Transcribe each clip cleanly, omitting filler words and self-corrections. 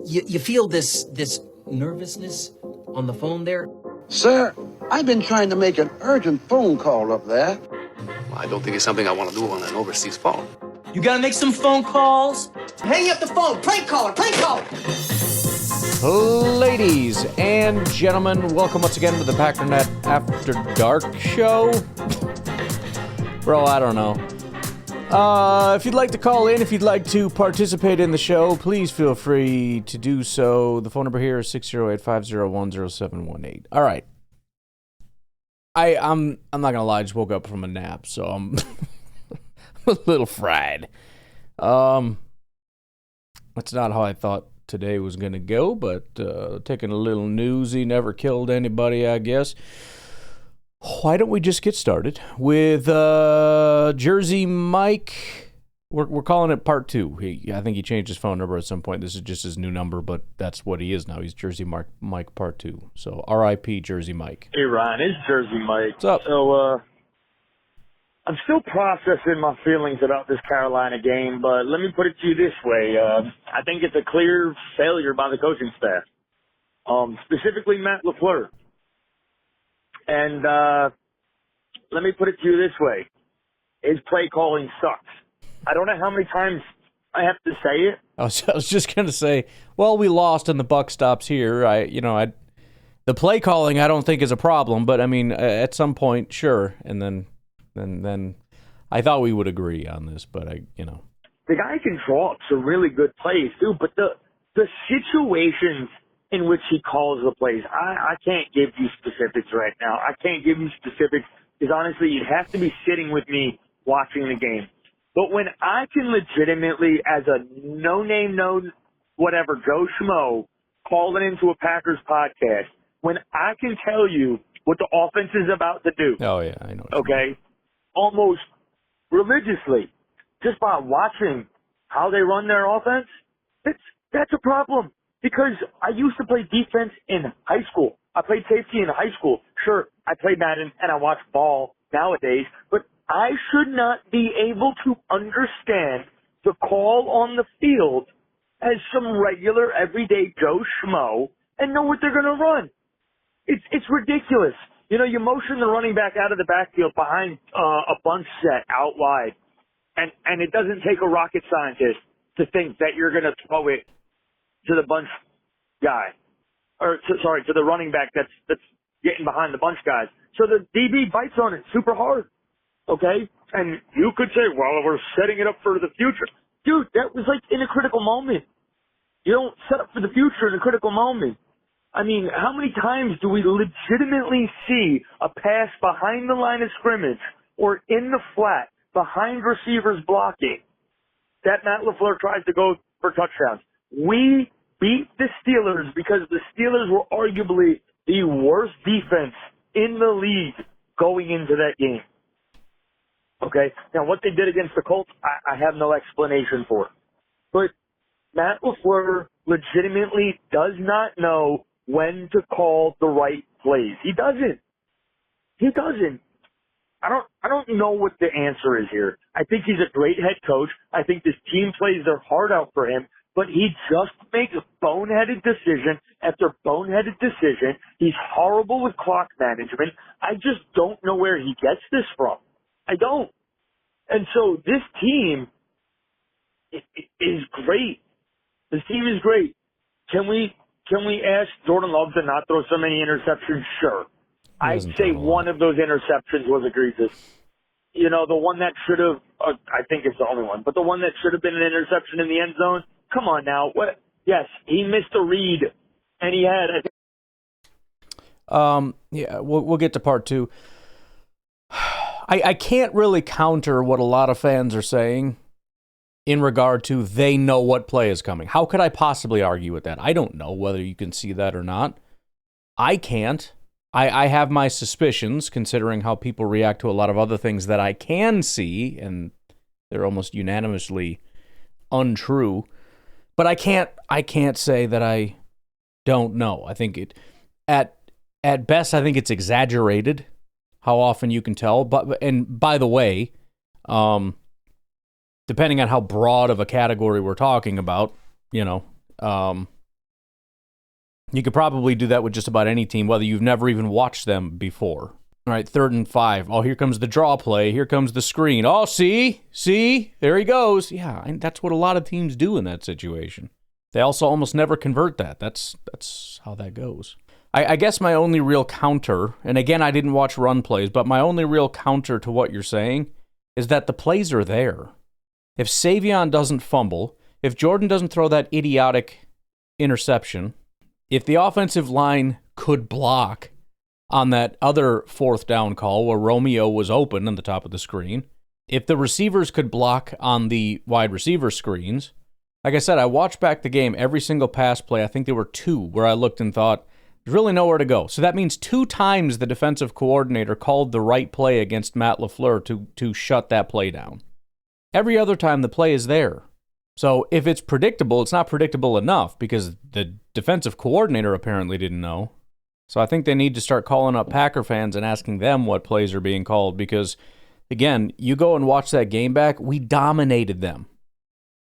You feel this nervousness on the phone there? Sir, I've been trying to make an urgent phone call up there. Well, I don't think it's something I want to do on an overseas phone. You gotta make some phone calls. Hang up the phone. Prank caller. Prank caller. Ladies and gentlemen, welcome once again to the Packernet After Dark show. Bro, I don't know. If you'd like to call in, if you'd like to participate in the show, please feel free to do so. The phone number here is 608-501-0718. All right. I'm not gonna lie, I just woke up from a nap, so I'm a little fried. That's not how I thought today was gonna go, but taking a little newsy never killed anybody, I guess. Why don't we just get started with Jersey Mike? We're calling it part 2. I think he changed his phone number at some point. This is just his new number, but that's what he is now. He's Jersey Mike part 2. So R.I.P. Jersey Mike. Hey Ryan, it's Jersey Mike. What's up? So I'm still processing my feelings about this Carolina game, but let me put it to you this way. I think it's a clear failure by the coaching staff, specifically Matt LaFleur. And let me put it to you this way. His play calling sucks. I don't know how many times I have to say it. I was just going to say, well, we lost and the buck stops here. The play calling I don't think is a problem, but I mean, at some point, sure. And then I thought we would agree on this, but The guy can draw up some really good plays too, but the situations in which he calls the plays, I can't give you specifics right now. I can't give you specifics because honestly, you'd have to be sitting with me watching the game. But when I can legitimately, as a no-name, no-whatever, Joe Schmo, calling into a Packers podcast, when I can tell you what the offense is about to do. Oh, yeah, I know. Okay? Almost religiously, just by watching how they run their offense, that's a problem. Because I used to play defense in high school. I played safety in high school. Sure, I played Madden and I watch ball nowadays, but I should not be able to understand the call on the field as some regular everyday Joe Schmo and know what they're going to run. It's ridiculous. You motion the running back out of the backfield behind a bunch set out wide, and it doesn't take a rocket scientist to think that you're going to throw it to the bunch guy, to the running back that's getting behind the bunch guys. So the DB bites on it super hard, okay? And you could say, well, we're setting it up for the future. Dude, that was like in a critical moment. You don't set up for the future in a critical moment. I mean, how many times do we legitimately see a pass behind the line of scrimmage or in the flat behind receivers blocking that Matt LaFleur tries to go for touchdowns? We beat the Steelers because the Steelers were arguably the worst defense in the league going into that game. Okay? Now, what they did against the Colts, I have no explanation for it. But Matt LaFleur legitimately does not know when to call the right plays. He doesn't. He doesn't. I don't know what the answer is here. I think he's a great head coach. I think this team plays their heart out for him. But he just makes boneheaded decision after boneheaded decision. He's horrible with clock management. I just don't know where he gets this from. I don't. And so this team is great. This team is great. Can we ask Jordan Love to not throw so many interceptions? Sure. I'd say one of those interceptions was egregious. The one that should have, I think it's the only one, but the one that should have been an interception in the end zone, come on now. What? Yes, he missed a read, and he had. Yeah, we'll get to part 2. I can't really counter what a lot of fans are saying in regard to they know what play is coming. How could I possibly argue with that? I don't know whether you can see that or not. I can't. I have my suspicions, considering how people react to a lot of other things that I can see, and they're almost unanimously untrue. But I can't say that I don't know. I think at best, I think it's exaggerated how often you can tell. And by the way, depending on how broad of a category we're talking about, You could probably do that with just about any team, whether you've never even watched them before. All right, 3rd and 5. Oh, here comes the draw play. Here comes the screen. Oh, see, there he goes. Yeah, and that's what a lot of teams do in that situation. They also almost never convert that. That's how that goes. I guess my only real counter, and again, I didn't watch run plays, but my only real counter to what you're saying is that the plays are there. If Savion doesn't fumble, if Jordan doesn't throw that idiotic interception, if the offensive line could block on that other 4th down call where Romeo was open on the top of the screen, if the receivers could block on the wide receiver screens, like I said, I watched back the game, every single pass play. I think there were 2 where I looked and thought, there's really nowhere to go. So that means 2 times the defensive coordinator called the right play against Matt LaFleur to shut that play down. Every other time the play is there. So if it's predictable, it's not predictable enough because the defensive coordinator apparently didn't know. So I think they need to start calling up Packer fans and asking them what plays are being called because, again, you go and watch that game back, we dominated them.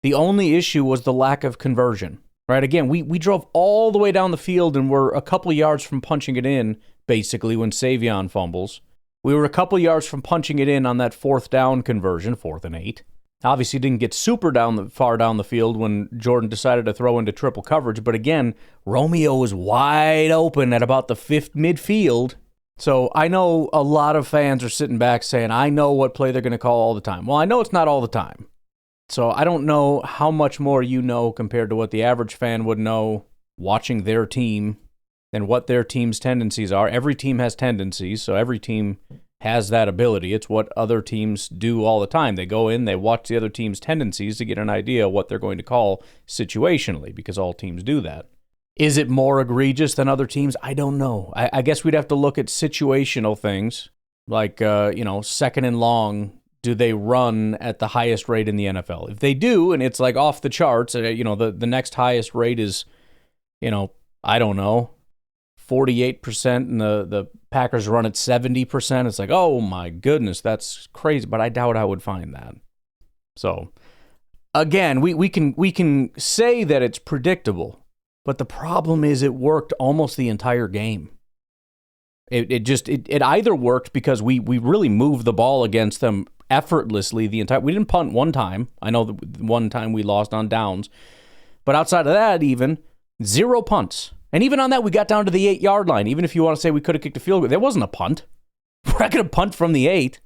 The only issue was the lack of conversion, right? Again, we drove all the way down the field and were a couple yards from punching it in, basically, when Savion fumbles. We were a couple yards from punching it in on that 4th down conversion, 4th and 8. Obviously didn't get super far down the field when Jordan decided to throw into triple coverage. But again, Romeo was wide open at about the 5th midfield. So I know a lot of fans are sitting back saying, I know what play they're going to call all the time. Well, I know it's not all the time. So I don't know how much more you know compared to what the average fan would know watching their team and what their team's tendencies are. Every team has tendencies, so every team has that ability. It's what other teams do all the time. They go in, they watch the other team's tendencies to get an idea of what they're going to call situationally, because all teams do that. Is it more egregious than other teams? I don't know. I guess we'd have to look at situational things, like, 2nd and long, do they run at the highest rate in the NFL? If they do, and it's like off the charts, the next highest rate is, I don't know, 48%, and the Packers run at 70%. It's like, oh my goodness, that's crazy. But I doubt I would find that. So, again, we can say that it's predictable, but the problem is it worked almost the entire game. It either worked because we really moved the ball against them effortlessly the entire. We didn't punt one time. I know the one time we lost on downs, but outside of that, even 0 punts. And even on that, we got down to the 8-yard line. Even if you want to say we could have kicked a field goal, there wasn't a punt. We're not going to punt from the 8.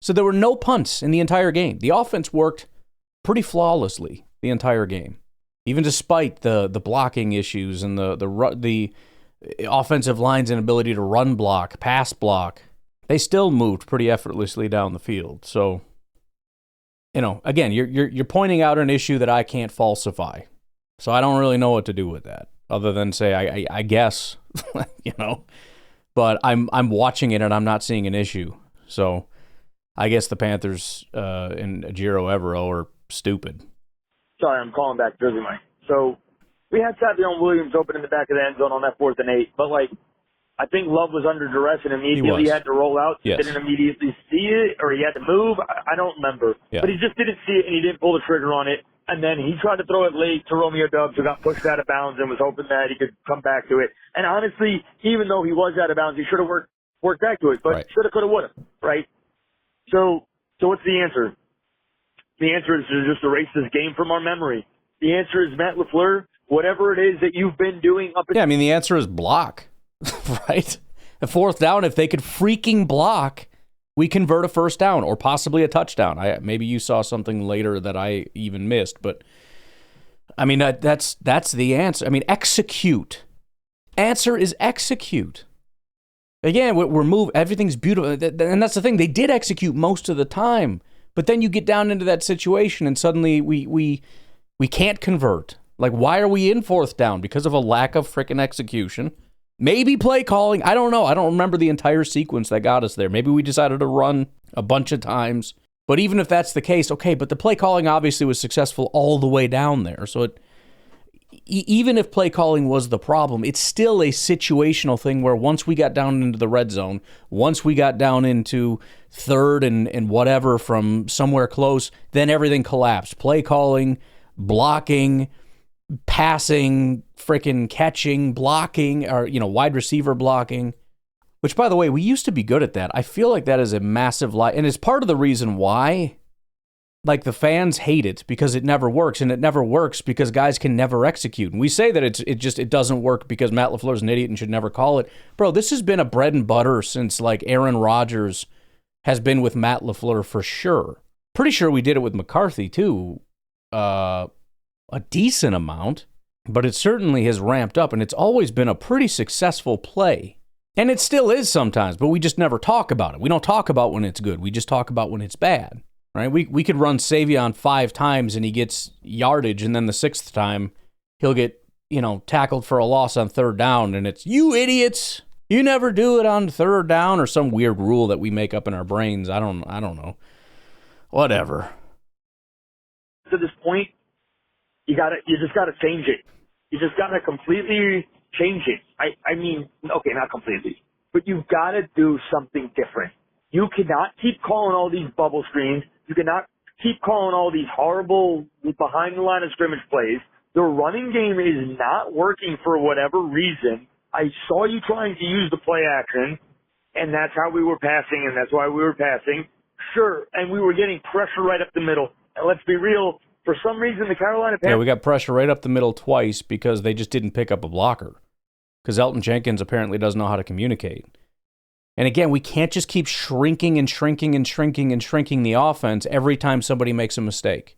So there were no punts in the entire game. The offense worked pretty flawlessly the entire game, even despite the blocking issues and the offensive line's inability to run block, pass block. They still moved pretty effortlessly down the field. So, again, you're pointing out an issue that I can't falsify. So I don't really know what to do with that, other than say I guess, But I'm watching it and I'm not seeing an issue. So I guess the Panthers and Ejiro Evero are stupid. Sorry, I'm calling back Jersey Mike. So we had Savion Williams open in the back of the end zone on that 4th and 8, but I think Love was under duress and immediately had to roll out. Yes. Didn't immediately see it, or he had to move. I don't remember. Yeah. But he just didn't see it, and he didn't pull the trigger on it. And then he tried to throw it late to Romeo Doubs, who got pushed out of bounds and was hoping that he could come back to it. And honestly, even though he was out of bounds, he should have worked back to it. But right. Shoulda, coulda, woulda, right? So what's the answer? The answer is to just erase this game from our memory. The answer is Matt LaFleur, whatever it is that you've been doing up. Yeah, I mean, the answer is block, right? A 4th down, if they could freaking block, we convert a 1st down or possibly a touchdown. Maybe you saw something later that I even missed, but I mean, that's the answer. I mean, execute. Answer is execute. Again, everything's beautiful, and that's the thing. They did execute most of the time, but then you get down into that situation, and suddenly we can't convert. Like, why are we in 4th down? Because of a lack of freaking execution. Maybe play calling. I don't know. I don't remember the entire sequence that got us there. Maybe we decided to run a bunch of times. But even if that's the case, okay, but the play calling obviously was successful all the way down there. So even if play calling was the problem, it's still a situational thing where once we got down into the red zone, once we got down into 3rd and whatever from somewhere close, then everything collapsed. Play calling, blocking, passing, freaking catching, blocking, or, wide receiver blocking, which, by the way, we used to be good at that. I feel like that is a massive lie, and it's part of the reason why, like, the fans hate it, because it never works, and it never works because guys can never execute. And we say that it doesn't work because Matt LaFleur's an idiot and should never call it. Bro, this has been a bread and butter since, like, Aaron Rodgers has been with Matt LaFleur for sure. Pretty sure we did it with McCarthy, too. A decent amount, but it certainly has ramped up, and it's always been a pretty successful play. And it still is sometimes, but we just never talk about it. We don't talk about when it's good. We just talk about when it's bad, right? We could run Savion 5 times, and he gets yardage, and then the 6th time, he'll get, tackled for a loss on 3rd down, and it's, you idiots, you never do it on 3rd down, or some weird rule that we make up in our brains. I don't know. Whatever. To this point, you just gotta change it. You just gotta completely change it. I mean, okay, not completely, but you've gotta do something different. You cannot keep calling all these bubble screens. You cannot keep calling all these horrible behind the line of scrimmage plays. The running game is not working for whatever reason. I saw you trying to use the play action, and that's how we were passing, and that's why we were passing. Sure, and we were getting pressure right up the middle. And let's be real, for some reason, the Carolina Panthers... Yeah, we got pressure right up the middle twice because they just didn't pick up a blocker. Because Elton Jenkins apparently doesn't know how to communicate. And again, we can't just keep shrinking and shrinking and shrinking and shrinking the offense every time somebody makes a mistake.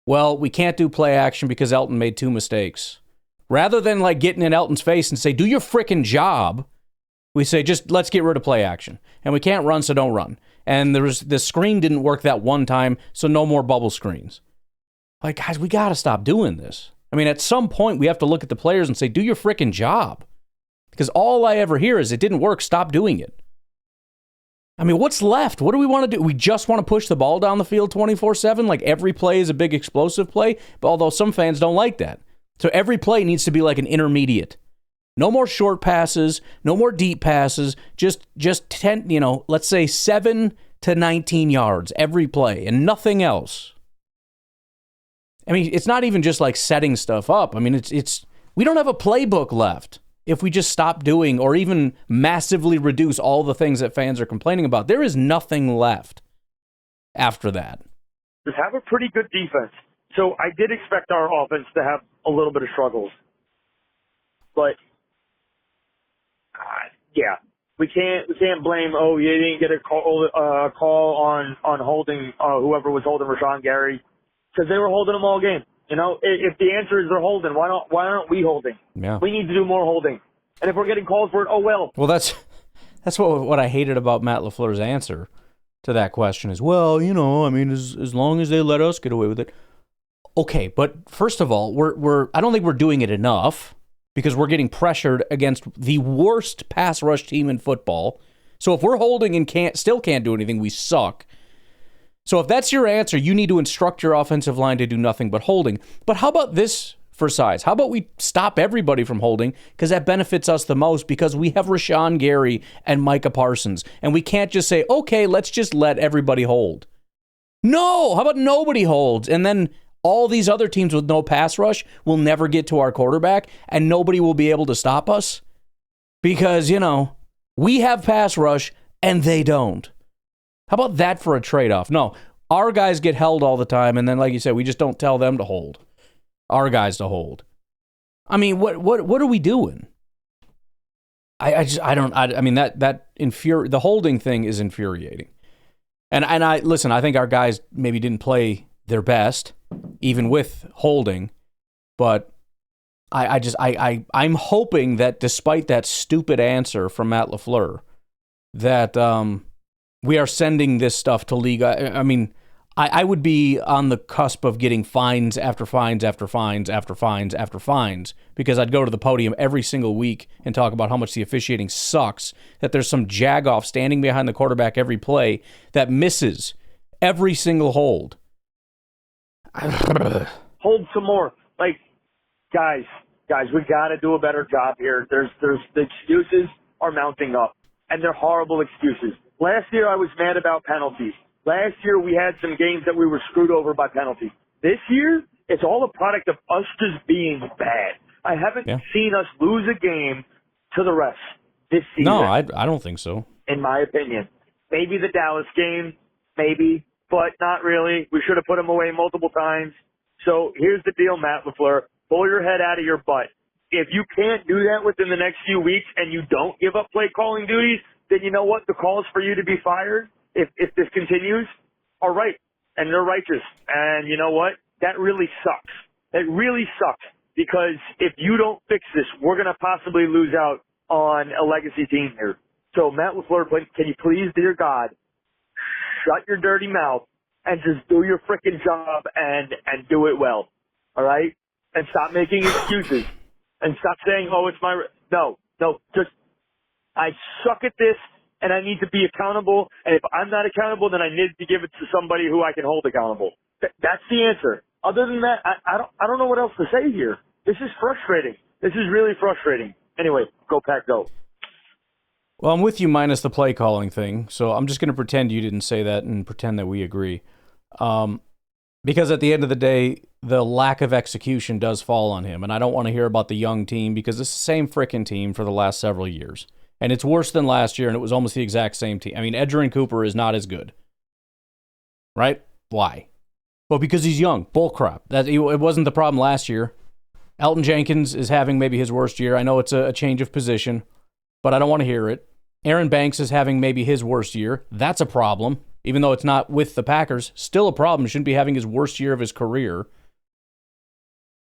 Well, we can't do play action because Elton made 2 mistakes. Rather than like getting in Elton's face and say, do your frickin' job, we say, just let's get rid of play action. And we can't run, so don't run. And the screen didn't work that one time, so no more bubble screens. Like, guys, we got to stop doing this. I mean, at some point, we have to look at the players and say, do your frickin' job. Because all I ever hear is, it didn't work, stop doing it. I mean, what's left? What do we want to do? We just want to push the ball down the field 24/7? Like, every play is a big explosive play? But although some fans don't like that. So every play needs to be like an intermediate. No more short passes, no more deep passes, just 10, let's say 7 to 19 yards every play and nothing else. I mean, it's not even just like setting stuff up. I mean, it's we don't have a playbook left if we just stop doing or even massively reduce all the things that fans are complaining about. There is nothing left after that. Just have a pretty good defense. So I did expect our offense to have a little bit of struggles. But, yeah, we can't blame, you didn't get a call on holding whoever was holding Rashawn Gary, because they were holding them all game. If the answer is they're holding, why aren't we holding? Yeah. We need to do more holding. And if we're getting calls for it, oh well. Well, that's what I hated about Matt LaFleur's answer to that question is, well, I mean, as long as they let us get away with it. Okay, but first of all, I don't think we're doing it enough because we're getting pressured against the worst pass rush team in football. So if we're holding and still can't do anything, we suck. So if that's your answer, you need to instruct your offensive line to do nothing but holding. But how about this for size? How about we stop everybody from holding, because that benefits us the most, because we have Rashawn Gary and Micah Parsons, and we can't just say, okay, let's just let everybody hold. No, how about nobody holds, and then all these other teams with no pass rush will never get to our quarterback, and nobody will be able to stop us because, we have pass rush and they don't. How about that for a trade-off? No, our guys get held all the time, and then, like you said, we just don't tell them to hold. Our guys to hold. I mean, what are we doing? I mean, the holding thing is infuriating. And I listen, I think our guys maybe didn't play their best, even with holding, but I'm hoping that despite that stupid answer from Matt LaFleur, that we are sending this stuff to league. I mean, I would be on the cusp of getting fines after fines after fines after fines after fines, because I'd go to the podium every single week and talk about how much the officiating sucks, that there's some jagoff standing behind the quarterback every play that misses every single hold. Hold some more. Like, guys, we got to do a better job here. There's the excuses are mounting up, and they're horrible excuses. Last year I was mad about penalties. Last year we had some games that we were screwed over by penalties. This year, It's all a product of us just being bad. I haven't seen us lose a game to the refs this season. No, I don't think so. In my opinion. Maybe the Dallas game, maybe, but not really. We should have put them away multiple times. So here's the deal, Matt LaFleur. Pull your head out of your butt. If you can't do that within the next few weeks and you don't give up play calling duties, then you know what? The call is for you to be fired if this continues. All right. And they're righteous. And you know what? That really sucks. It really sucks because if you don't fix this, we're going to possibly lose out on a legacy team here. So Matt LaFleur, can you please, dear God, shut your dirty mouth and just do your freaking job and do it well. All right? And stop making excuses. And stop saying, oh, it's my... No, just... I suck at this, and I need to be accountable. And if I'm not accountable, then I need to give it to somebody who I can hold accountable. That's the answer. Other than that, I don't know what else to say here. This is frustrating. This is really frustrating. Anyway, go Pack, go. Well, I'm with you minus the play calling thing, so I'm just going to pretend you didn't say that and pretend that we agree. Because at the end of the day, the lack of execution does fall on him, and I don't want to hear about the young team because it's the same frickin' team for the last several years. And it's worse than last year, and it was almost the exact same team. I mean, Edgerrin Cooper is not as good. Right? Why? Well, because he's young. Bullcrap. It wasn't the problem last year. Elton Jenkins is having maybe his worst year. I know it's a change of position, but I don't want to hear it. Aaron Banks is having maybe his worst year. That's a problem. Even though it's not with the Packers, still a problem. Shouldn't be having his worst year of his career.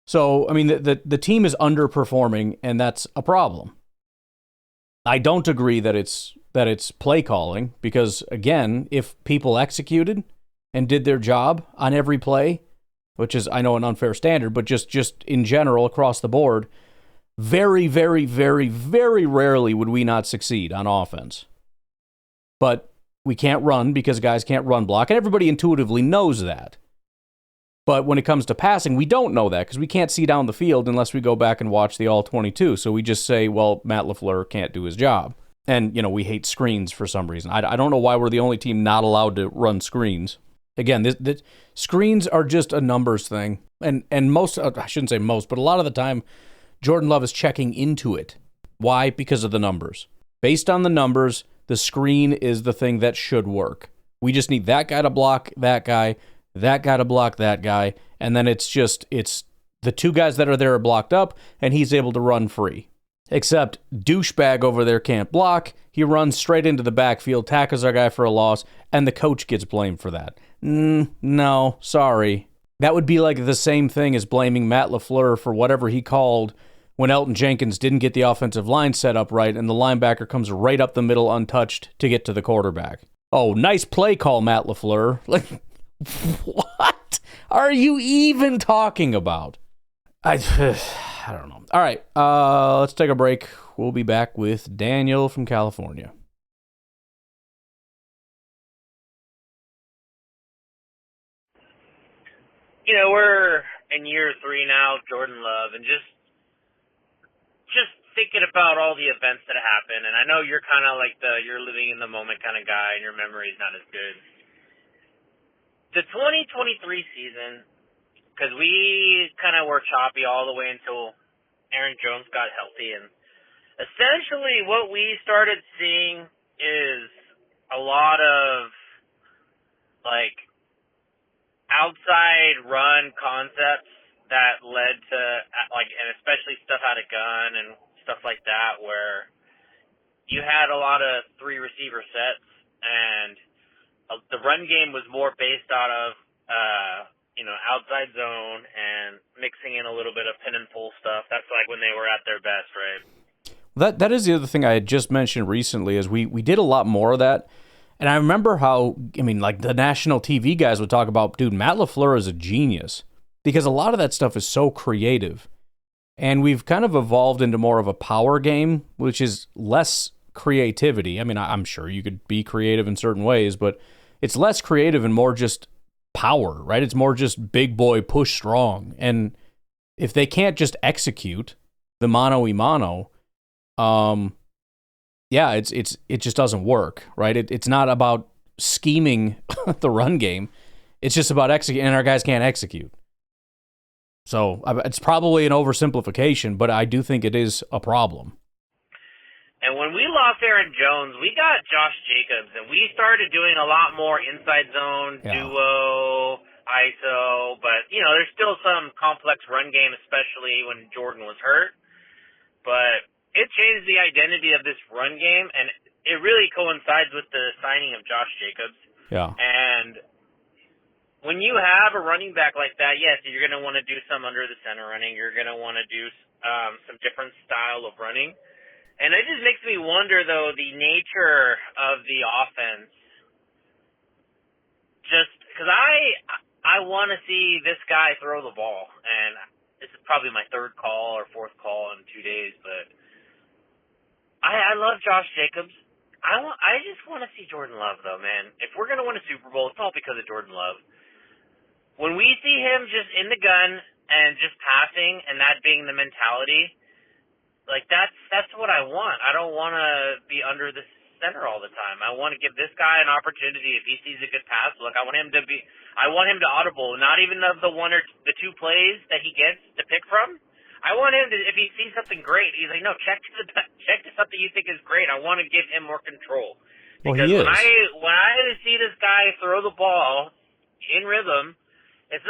So, I mean, the team is underperforming, and that's a problem. I don't agree that it's play calling because, again, if people executed and did their job on every play, which is, I know, an unfair standard, but just in general across the board, very, very, very, very rarely would we not succeed on offense. But we can't run because guys can't run block, and everybody intuitively knows that. But when it comes to passing, we don't know that because we can't see down the field unless we go back and watch the All-22. So we just say, well, Matt LaFleur can't do his job. And, we hate screens for some reason. I don't know why we're the only team not allowed to run screens. Again, the screens are just a numbers thing. And most, I shouldn't say most, but a lot of the time, Jordan Love is checking into it. Why? Because of the numbers. Based on the numbers, the screen is the thing that should work. We just need that guy to block that guy to block that guy, and then it's the two guys that are there are blocked up, and he's able to run free. Except douchebag over there can't block. He runs straight into the backfield, tackles our guy for a loss, and the coach gets blamed for that. No, sorry. That would be like the same thing as blaming Matt LaFleur for whatever he called when Elton Jenkins didn't get the offensive line set up right, and the linebacker comes right up the middle untouched to get to the quarterback. Oh, nice play call, Matt LaFleur. Like, what are you even talking about? I don't know. All right, let's take a break. We'll be back with Daniel from California. We're in year 3 now of Jordan Love, and just thinking about all the events that happen, and I know you're kind of like you're living in the moment kind of guy, and your memory's not as good. The 2023 season, because we kind of were choppy all the way until Aaron Jones got healthy, and essentially what we started seeing is a lot of outside run concepts that led to and especially stuff out of gun and stuff like that, where you had a lot of 3 receiver sets, and the run game was more based out of outside zone and mixing in a little bit of pin and pull stuff. That's when they were at their best, right? That is the other thing I had just mentioned recently is we did a lot more of that. And I remember how, the national TV guys would talk about, dude, Matt LaFleur is a genius because a lot of that stuff is so creative. And we've kind of evolved into more of a power game, which is less creativity. I'm sure you could be creative in certain ways, but it's less creative and more just power, right? It's more just big boy push strong. And if they can't just execute the mano-a-mano, it just doesn't work, right? It's not about scheming the run game. It's just about executing, and our guys can't execute. So it's probably an oversimplification, but I do think it is a problem. And when we lost Aaron Jones, we got Josh Jacobs, and we started doing a lot more inside zone, duo, ISO, but, there's still some complex run game, especially when Jordan was hurt. But it changed the identity of this run game, and it really coincides with the signing of Josh Jacobs. Yeah. And when you have a running back like that, yes, you're going to want to do some under the center running. You're going to want to do some different style of running. And it just makes me wonder, though, the nature of the offense. Just because I want to see this guy throw the ball, and this is probably my third call or fourth call in 2 days, but I love Josh Jacobs. I just want to see Jordan Love, though, man. If we're going to win a Super Bowl, it's all because of Jordan Love. When we see him just in the gun and just passing, and that being the mentality, like, that's what I want. I don't want to be under the center all the time. I want to give this guy an opportunity. If he sees a good pass look, I want him to audible, not even of the one or the two plays that he gets to pick from. I want him to, if he sees something great, he's like, no, check to something you think is great. I want to give him more control. Because when I see this guy throw the ball in rhythm, it's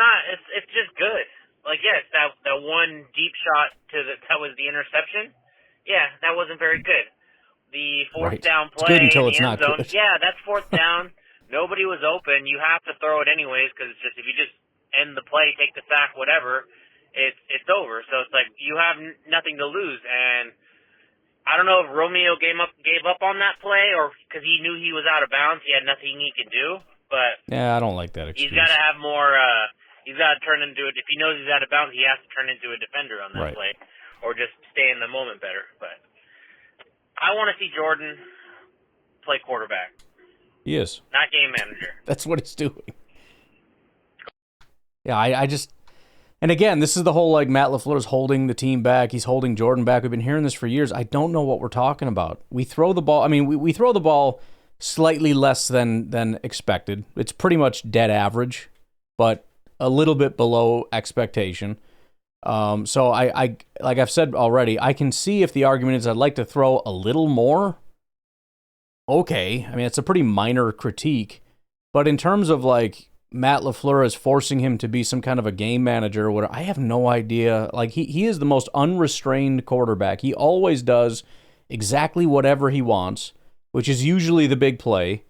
just good. Like, yes, that one deep shot that was the interception. Yeah, that wasn't very good. The fourth down play it's good until in it's the end not zone. good. Yeah, that's fourth down. Nobody was open. You have to throw it anyways because if you just end the play, take the sack, whatever, it's over. So it's like you have nothing to lose. And I don't know if Romeo gave up on that play or because he knew he was out of bounds, he had nothing he could do. But yeah, I don't like that excuse. He's got to have more. He's got to turn into it. If he knows he's out of bounds, he has to turn into a defender on that play, or just stay in the moment better. But I want to see Jordan play quarterback. He is not game manager. That's what he's doing. Yeah, I just, and again, this is the whole like Matt LaFleur's holding the team back. He's holding Jordan back. We've been hearing this for years. I don't know what we're talking about. We throw the ball. I mean, we throw the ball slightly less than expected. It's pretty much dead average, but a little bit below expectation. So I like I've said already, I can see if the argument is I'd like to throw a little more. Okay, I mean, it's a pretty minor critique, but in terms of like Matt LaFleur is forcing him to be some kind of a game manager or whatever, I have no idea. Like he is the most unrestrained quarterback. He always does exactly whatever he wants, which is usually the big play.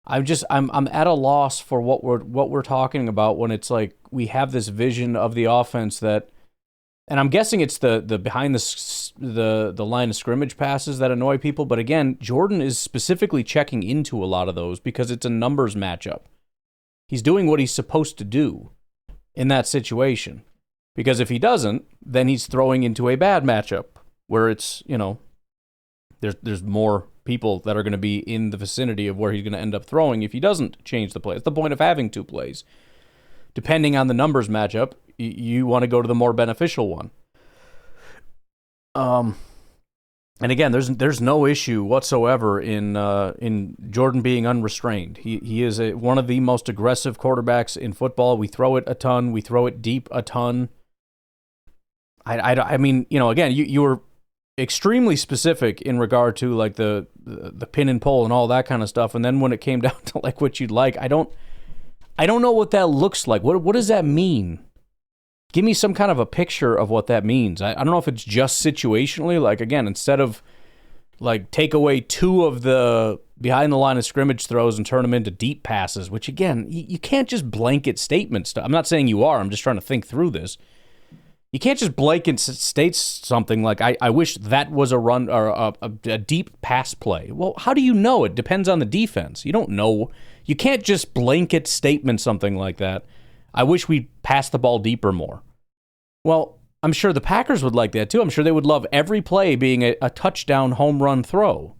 I'm at a loss for what we're talking about when it's like we have this vision of the offense that, and I'm guessing it's the behind the line of scrimmage passes that annoy people. But again, Jordan is specifically checking into a lot of those because it's a numbers matchup. He's doing what he's supposed to do in that situation. Because if he doesn't, then he's throwing into a bad matchup where it's, there's more people that are going to be in the vicinity of where he's going to end up throwing if he doesn't change the play. It's the point of having two plays. Depending on the numbers matchup, you want to go to the more beneficial one. And again, there's no issue whatsoever in Jordan being unrestrained. He is one of the most aggressive quarterbacks in football. We throw it a ton. We throw it deep a ton. I mean, again, you were extremely specific in regard to like the pin and pull and all that kind of stuff, and then when it came down to like what you'd like, I don't know what that looks like. What does that mean? Give me some kind of a picture of what that means. I don't know if it's just situationally, like again, instead of like take away two of the behind the line of scrimmage throws and turn them into deep passes, which again, you can't just blanket statements. I'm not saying you are. I'm just trying to think through this. You can't just blanket state something like, I wish that was a run or a deep pass play. Well, how do you know? It depends on the defense. You don't know. You can't just blanket statement something like that. I wish we passed the ball deeper more. Well, I'm sure the Packers would like that too. I'm sure they would love every play being a touchdown home run throw.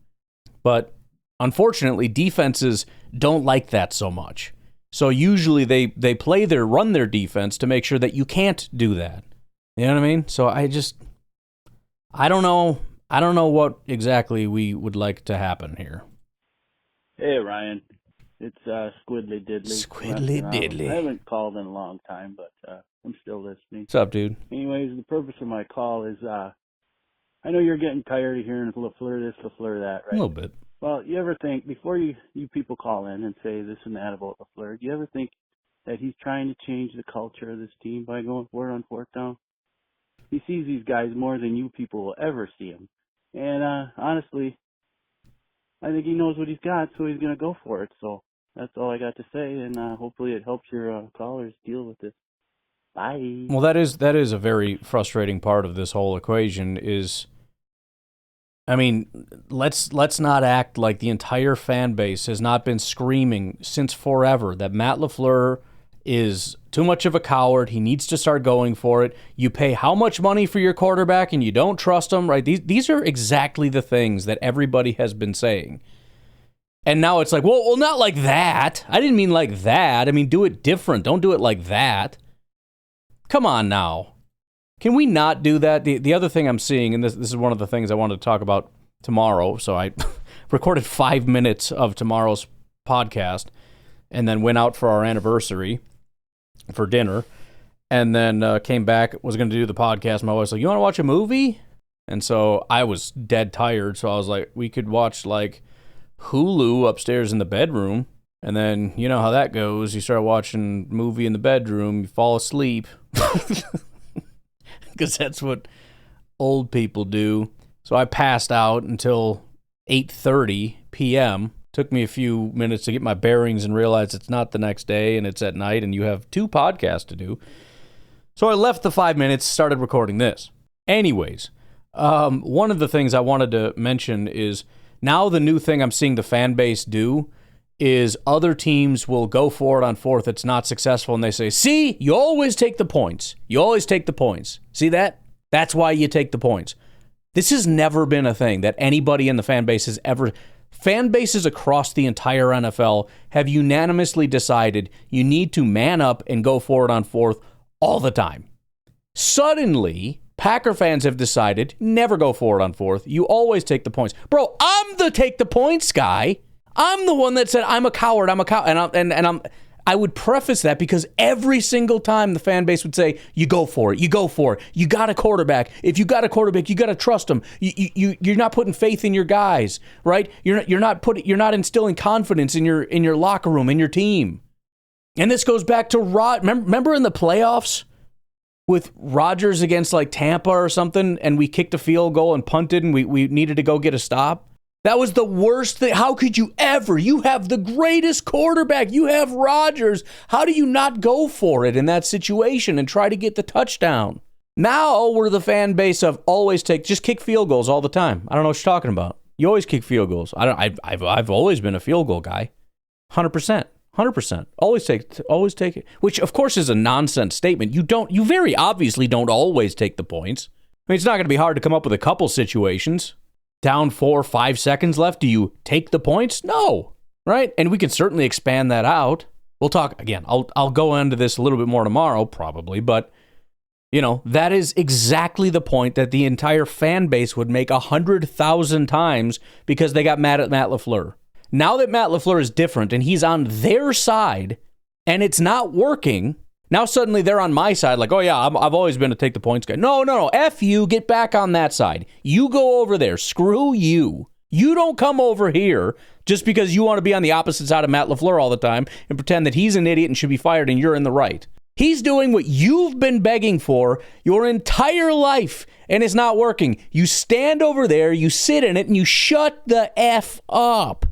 But unfortunately, defenses don't like that so much. So usually they run their defense to make sure that you can't do that. You know what I mean? So I don't know. I don't know what exactly we would like to happen here. Hey, Ryan. It's Squidly Diddly. Squidly Diddly. I haven't called in a long time, but I'm still listening. What's up, dude? Anyways, the purpose of my call is, I know you're getting tired of hearing LaFleur this, LaFleur that, right? A little bit. Well, you ever think, before you people call in and say this and that about LaFleur, do you ever think that he's trying to change the culture of this team by going for it on fourth down? He sees these guys more than you people will ever see them. And honestly, I think he knows what he's got, so he's going to go for it. So that's all I got to say, and hopefully it helps your callers deal with this. Bye. Well, that is a very frustrating part of this whole equation is, I mean, let's not act like the entire fan base has not been screaming since forever that Matt LaFleur is too much of a coward. He needs to start going for it. You pay how much money for your quarterback and you don't trust him, right? These are exactly the things that everybody has been saying. And now it's like, well, not like that. I didn't mean like that. I mean, do it different. Don't do it like that. Come on now. Can we not do that? The other thing I'm seeing, and this is one of the things I wanted to talk about tomorrow, so I recorded 5 minutes of tomorrow's podcast and then went out for our anniversary for dinner, and then came back, was going to do the podcast. My wife's like, you want to watch a movie? And so I was dead tired, so I was like, we could watch like Hulu upstairs in the bedroom. And then, you know how that goes. You start watching a movie in the bedroom, you fall asleep. Because that's what old people do. So I passed out until 8:30 p.m. Took me a few minutes to get my bearings and realize it's not the next day and it's at night and you have 2 podcasts to do. So I left the 5 minutes, started recording this. Anyways, one of the things I wanted to mention is now the new thing I'm seeing the fan base do is other teams will go for it on fourth. It's not successful, and they say, see, you always take the points. You always take the points. See that? That's why you take the points. This has never been a thing that anybody in the fan base has ever... Fan bases across the entire NFL have unanimously decided you need to man up and go for it on fourth all the time. Suddenly, Packer fans have decided never go for it on fourth. You always take the points. Bro, I'm the take the points guy. I'm the one that said I'm a coward. I would preface that because every single time the fan base would say, you go for it, you go for it. You got a quarterback. If you got a quarterback, you got to trust him. You're not putting faith in your guys, right? You're not instilling confidence in your locker room, in your team. And this goes back to remember in the playoffs with Rodgers against like Tampa or something, and we kicked a field goal and punted and we needed to go get a stop? That was the worst thing. How could you ever? You have the greatest quarterback. You have Rodgers. How do you not go for it in that situation and try to get the touchdown? Now we're the fan base of just kick field goals all the time. I don't know what you're talking about. You always kick field goals. I've always been a field goal guy. 100%. 100%. Always take it. Which of course is a nonsense statement. You very obviously don't always take the points. I mean, it's not going to be hard to come up with a couple situations. Down 4 or 5 seconds left. Do you take the points? No. Right? And we can certainly expand that out. We'll talk again. I'll go into this a little bit more tomorrow, probably, but that is exactly the point that the entire fan base would make 100,000 times because they got mad at Matt LaFleur. Now that Matt LaFleur is different and he's on their side and it's not working, now suddenly they're on my side, like, oh yeah, I've always been a take the points guy. No, F you, get back on that side. You go over there, screw you. You don't come over here just because you want to be on the opposite side of Matt LaFleur all the time and pretend that he's an idiot and should be fired and you're in the right. He's doing what you've been begging for your entire life and it's not working. You stand over there, you sit in it, and you shut the F up.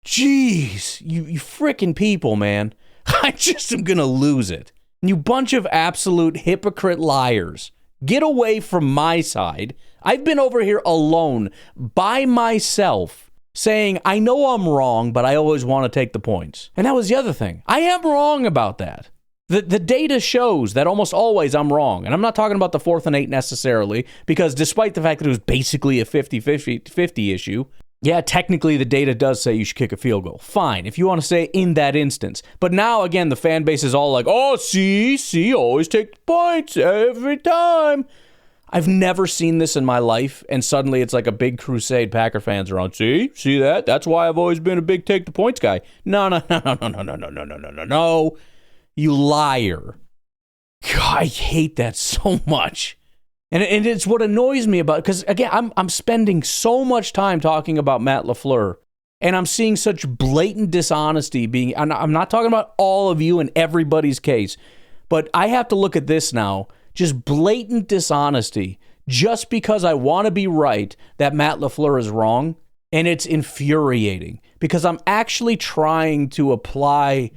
Jeez, you freaking people, man. I just am going to lose it. You bunch of absolute hypocrite liars. Get away from my side. I've been over here alone by myself saying, I know I'm wrong, but I always want to take the points. And that was the other thing. I am wrong about that. The data shows that almost always I'm wrong. And I'm not talking about the 4th and 8 necessarily, because despite the fact that it was basically a 50-50 issue, yeah, technically the data does say you should kick a field goal. Fine, if you want to say in that instance. But now, again, the fan base is all like, oh, see, always take the points every time. I've never seen this in my life, and suddenly it's like a big crusade Packer fans are on. See that? That's why I've always been a big take the points guy. No. You liar. God, I hate that so much. And it's what annoys me about it, because, again, I'm spending so much time talking about Matt LaFleur, and I'm seeing such blatant dishonesty being, I'm not talking about all of you and everybody's case, but I have to look at this now, just blatant dishonesty, just because I want to be right that Matt LaFleur is wrong, and it's infuriating, because I'm actually trying to apply,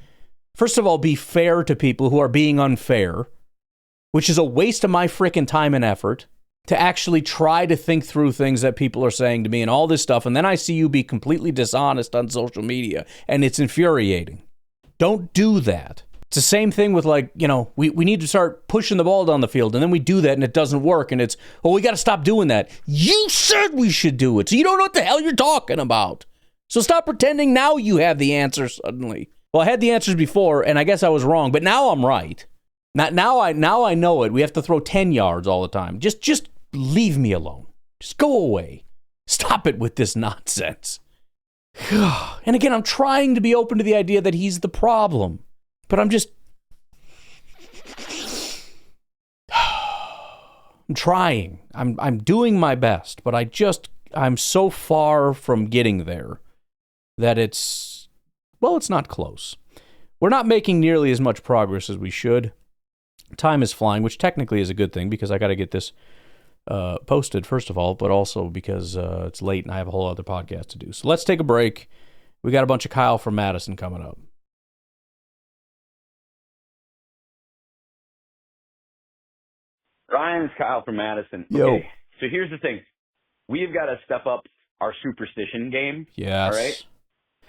first of all, be fair to people who are being unfair, which is a waste of my freaking time and effort, to actually try to think through things that people are saying to me and all this stuff, and then I see you be completely dishonest on social media, and it's infuriating. Don't do that. It's the same thing with, like, you know, we need to start pushing the ball down the field, and then we do that, and it doesn't work, and it's, well, we got to stop doing that. You said we should do it, so you don't know what the hell you're talking about. So stop pretending now you have the answers suddenly. Well, I had the answers before, and I guess I was wrong, but now I'm right. Now I know it. We have to throw 10 yards all the time. Just leave me alone. Just go away. Stop it with this nonsense. And again, I'm trying to be open to the idea that he's the problem. But I'm trying. I'm doing my best, but I'm so far from getting there that it's not close. We're not making nearly as much progress as we should. Time is flying, which technically is a good thing, because I got to get this posted, first of all, but also because it's late and I have a whole other podcast to do. So let's take a break. We got a bunch of Kyle from Madison coming up. Ryan's Kyle from Madison. Yo. Okay, so here's the thing. We've got to step up our superstition game. Yes. All right?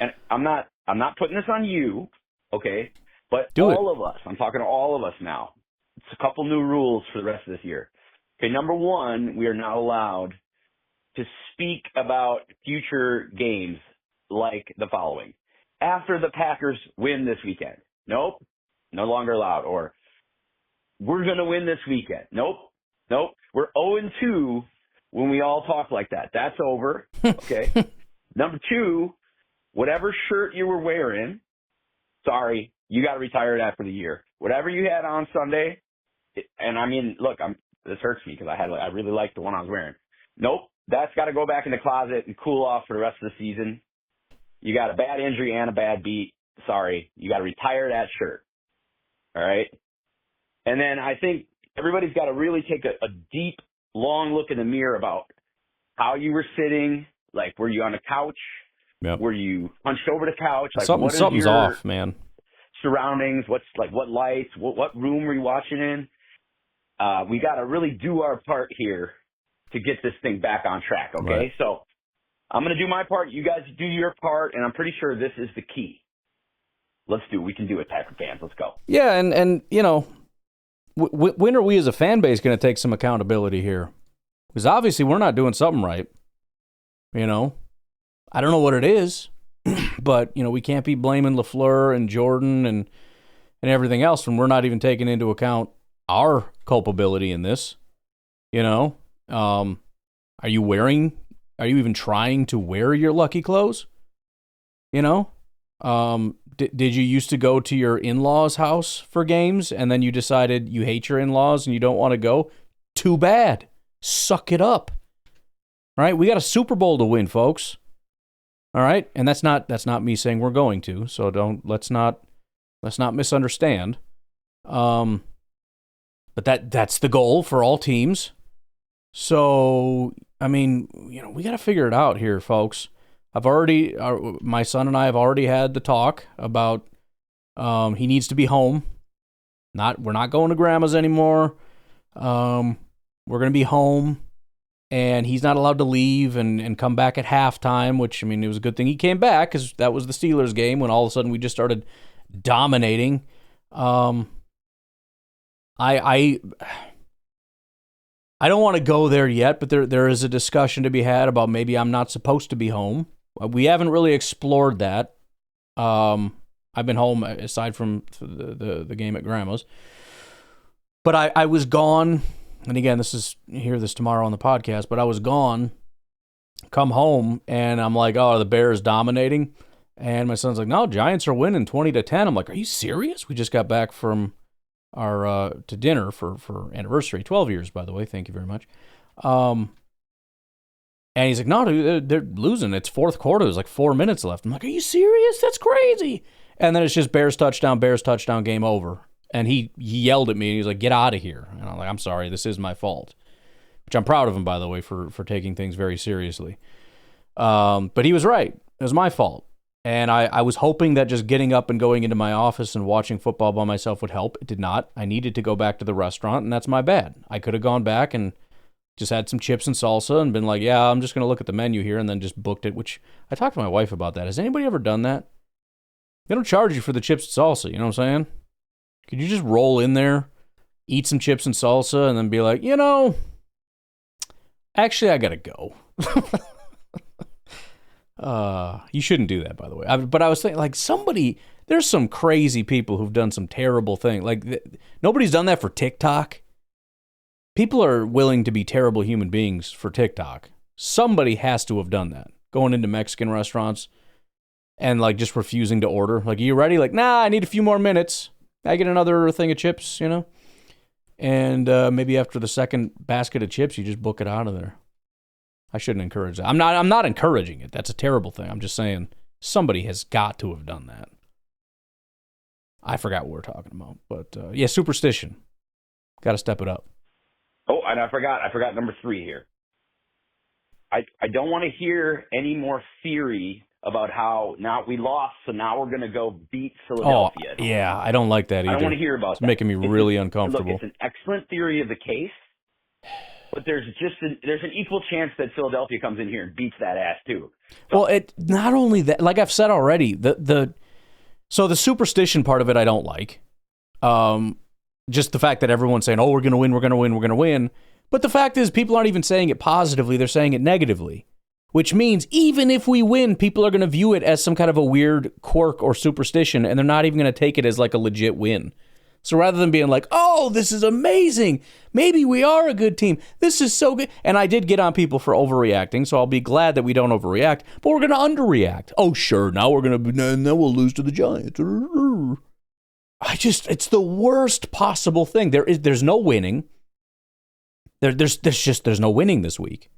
And I'm not putting this on you, okay? But of us, I'm talking to all of us now. It's a couple new rules for the rest of this year. Okay, number one, we are not allowed to speak about future games like the following. After the Packers win this weekend. Nope. No longer allowed. Or we're going to win this weekend. Nope. We're 0-2 when we all talk like that. That's over. Okay. Number two, whatever shirt you were wearing, sorry, you got to retire it after the year. Whatever you had on Sunday, and I mean, look, this hurts me because I really liked the one I was wearing. Nope. That's got to go back in the closet and cool off for the rest of the season. You got a bad injury and a bad beat. Sorry. You got to retire that shirt. All right. And then I think everybody's got to really take a deep, long look in the mirror about how you were sitting. Like, were you on the couch? Yep. Were you hunched over the couch? Like, something's off, man. Surroundings? What lights? What room were you watching in? We got to really do our part here to get this thing back on track. Okay. Right. So I'm going to do my part. You guys do your part. And I'm pretty sure this is the key. Let's do it. We can do it, Packer fans. Let's go. Yeah. And you know, when are we as a fan base going to take some accountability here? Because obviously we're not doing something right. You know, I don't know what it is, but, you know, we can't be blaming LaFleur and Jordan and everything else when we're not even taking into account our culpability in this. You know, are you even trying to wear your lucky clothes? You know, did you used to go to your in-laws' house for games and then you decided you hate your in-laws and you don't want to go? Too bad. Suck it up. All right, we got a Super Bowl to win, folks. All right, and that's not me saying we're going to. So let's not misunderstand. But that's the goal for all teams. So I mean, you know, we got to figure it out here, folks. My son and I have already had the talk about he needs to be home. We're not going to grandma's anymore. We're going to be home, and he's not allowed to leave and come back at halftime, which, I mean, it was a good thing he came back because that was the Steelers game when all of a sudden we just started dominating. I don't want to go there yet, but there is a discussion to be had about maybe I'm not supposed to be home. We haven't really explored that. I've been home aside from the game at grandma's. But I was gone, and again, you hear this tomorrow on the podcast, but I was gone, come home, and I'm like, oh, the Bears dominating? And my son's like, no, Giants are winning 20-10. I'm like, are you serious? We just got back from to dinner for anniversary. 12 years, by the way. Thank you very much. And he's like, no, dude, they're losing. It's fourth quarter. There's like 4 minutes left. I'm like, are you serious? That's crazy. And then it's just Bears touchdown, game over. And he yelled at me, and he's like, get out of here. And I'm like, I'm sorry, this is my fault. Which I'm proud of him, by the way, for taking things very seriously. But he was right. It was my fault. And I was hoping that just getting up and going into my office and watching football by myself would help. It did not. I needed to go back to the restaurant, and that's my bad. I could have gone back and just had some chips and salsa and been like, yeah, I'm just going to look at the menu here, and then just booked it, which I talked to my wife about that. Has anybody ever done that? They don't charge you for the chips and salsa, you know what I'm saying? Could you just roll in there, eat some chips and salsa, and then be like, actually, I got to go. You shouldn't do that, by the way. But I was thinking, like, there's some crazy people who've done some terrible things. Like, nobody's done that for TikTok. People are willing to be terrible human beings for TikTok. Somebody has to have done that. Going into Mexican restaurants and, like, just refusing to order. Like, are you ready? Like, nah, I need a few more minutes. I get another thing of chips, And maybe after the second basket of chips, you just book it out of there. I shouldn't encourage that. I'm not encouraging it. That's a terrible thing. I'm just saying somebody has got to have done that. I forgot what we're talking about. But, yeah, superstition. Got to step it up. Oh, and I forgot number 3 here. I don't want to hear any more theory about how now we lost, so now we're going to go beat Philadelphia. Oh, yeah, I don't like that either. I don't want to hear about it's that. making me really uncomfortable. Look, it's an excellent theory of the case, but there's an equal chance that Philadelphia comes in here and beats that ass too. So, well, not only that, like I've said already, so the superstition part of it I don't like. Just the fact that everyone's saying, oh, we're going to win, we're going to win, we're going to win. But the fact is, people aren't even saying it positively, they're saying it negatively. Which means even if we win, people are going to view it as some kind of a weird quirk or superstition, and they're not even going to take it as like a legit win. So rather than being like, oh, this is amazing, maybe we are a good team, this is so good. And I did get on people for overreacting, so I'll be glad that we don't overreact, but we're going to underreact. Oh, sure, now we'll lose to the Giants. It's the worst possible thing. There's no winning. There's no winning this week.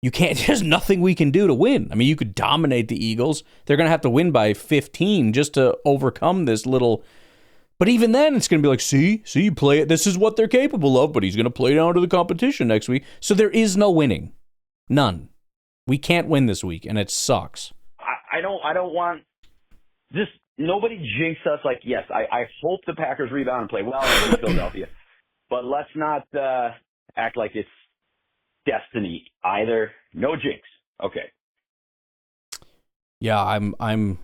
There's nothing we can do to win. I mean, you could dominate the Eagles. They're going to have to win by 15 just to overcome this little. But even then, it's going to be like, see, play it. This is what they're capable of, but he's going to play down to the competition next week. So there is no winning. None. We can't win this week, and it sucks. I don't want just nobody jinx us. Like, yes, I hope the Packers rebound and play well against Philadelphia, but let's not act like it's destiny either. No jinx. Okay. Yeah, I'm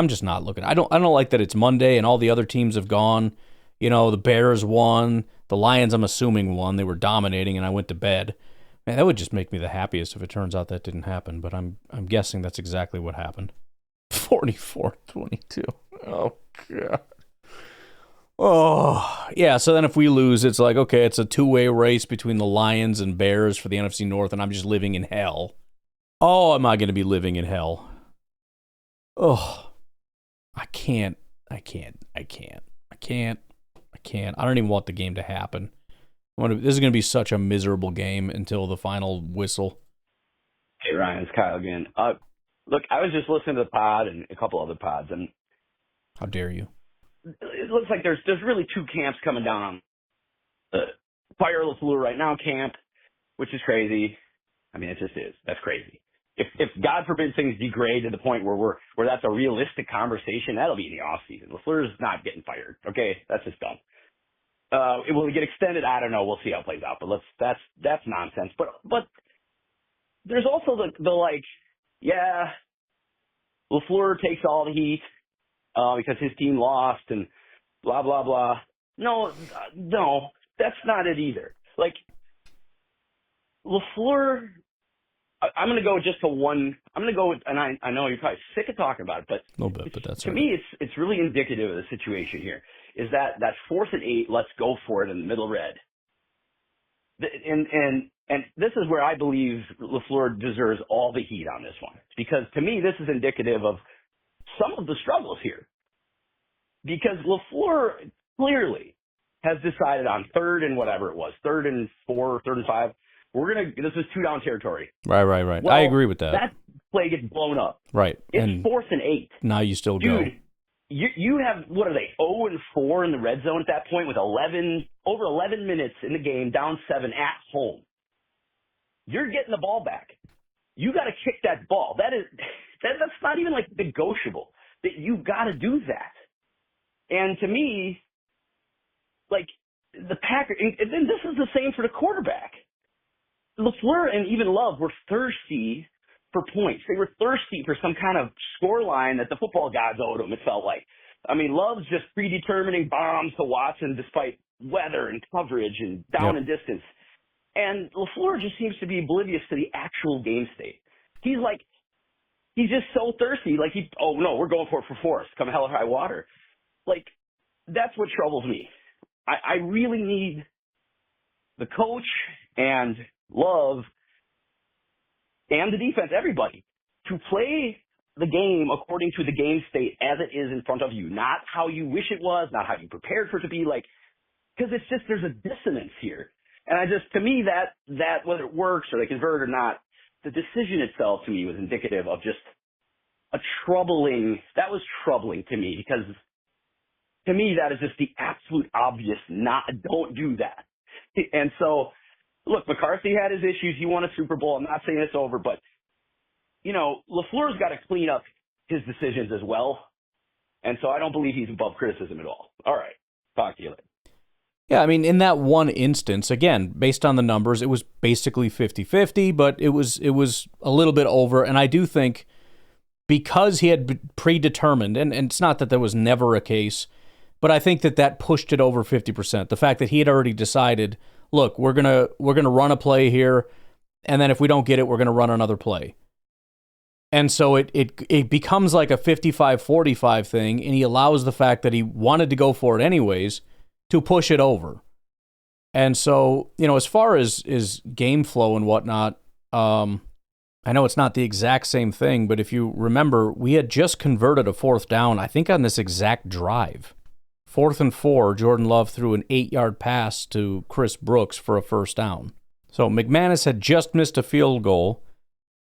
just not looking. I don't like that it's Monday and all the other teams have gone. The Bears won, the Lions I'm assuming won. They were dominating and I went to bed. Man, that would just make me the happiest if it turns out that didn't happen, but I'm guessing that's exactly what happened. 44-22. Oh god. Oh, yeah, so then if we lose, it's like, okay, it's a two-way race between the Lions and Bears for the NFC North, and I'm just living in hell. Oh, am I going to be living in hell? Oh, I can't. I don't even want the game to happen. This is going to be such a miserable game until the final whistle. Hey, Ryan, it's Kyle again. Look, I was just listening to the pod and a couple other pods, and how dare you? It looks like there's really two camps coming down on the Fire LaFleur right now camp, which is crazy. I mean, it just is. That's crazy. If God forbid things degrade to the point where that's a realistic conversation, that'll be in the off season. LaFleur's not getting fired. Okay, that's just dumb. Will it get extended? I don't know. We'll see how it plays out. But that's nonsense. But there's also the like, yeah, LaFleur takes all the heat because his team lost and blah blah blah. No, that's not it either. Like LaFleur. I'm going to go just to one. I'm going to go with, and I know you're probably sick of talking about it, but a little bit. But that's to me, it's really indicative of the situation here. Is that 4th and 8? Let's go for it in the middle red. And this is where I believe LaFleur deserves all the heat on this one, because to me this is indicative of some of the struggles here. Because LaFleur clearly has decided on 3rd and whatever it was, 3rd and 4, 3rd and 5, this is 2-down territory. Right. Well, I agree with that. That play gets blown up. Right. It's and 4th and 8. now you still go. Dude, you have, what are they, 0 and 4 in the red zone at that point with over 11 minutes in the game, down 7 at home. You're getting the ball back. You got to kick that ball. That's not even like negotiable. That you've got to do that. And to me, like the Packers, and then this is the same for the quarterback. LaFleur and even Love were thirsty for points. They were thirsty for some kind of score line that the football gods owed them, it felt like. I mean, Love's just predetermining bombs to Watson despite weather and coverage and down and distance. And LaFleur just seems to be oblivious to the actual game state. He's just so thirsty. Like, we're going for it for fourth, come hell or high water. Like, that's what troubles me. I really need the coach and Love and the defense, everybody, to play the game according to the game state as it is in front of you, not how you wish it was, not how you prepared for it to be, like, because it's just, there's a dissonance here. And to me, that whether it works or they convert or not, the decision itself to me was indicative of just that was troubling to me, because to me, that is just the absolute obvious don't do that. And so, look, McCarthy had his issues. He won a Super Bowl. I'm not saying it's over, but, LaFleur's got to clean up his decisions as well. And so I don't believe he's above criticism at all. All right. Talk to you later. Yeah, I mean, in that one instance, again, based on the numbers, it was basically 50-50, but it was a little bit over. And I do think because he had predetermined, and it's not that there was never a case, but I think that pushed it over 50%. The fact that he had already decided, look, we're gonna run a play here, and then if we don't get it, we're gonna run another play. And so it becomes like a 55-45 thing, and he allows the fact that he wanted to go for it anyways to push it over. And so, as far as game flow and whatnot, I know it's not the exact same thing, but if you remember, we had just converted a 4th down, I think on this exact drive. 4th and 4, Jordan Love threw an 8-yard pass to Chris Brooks for a 1st down. So McManus had just missed a field goal.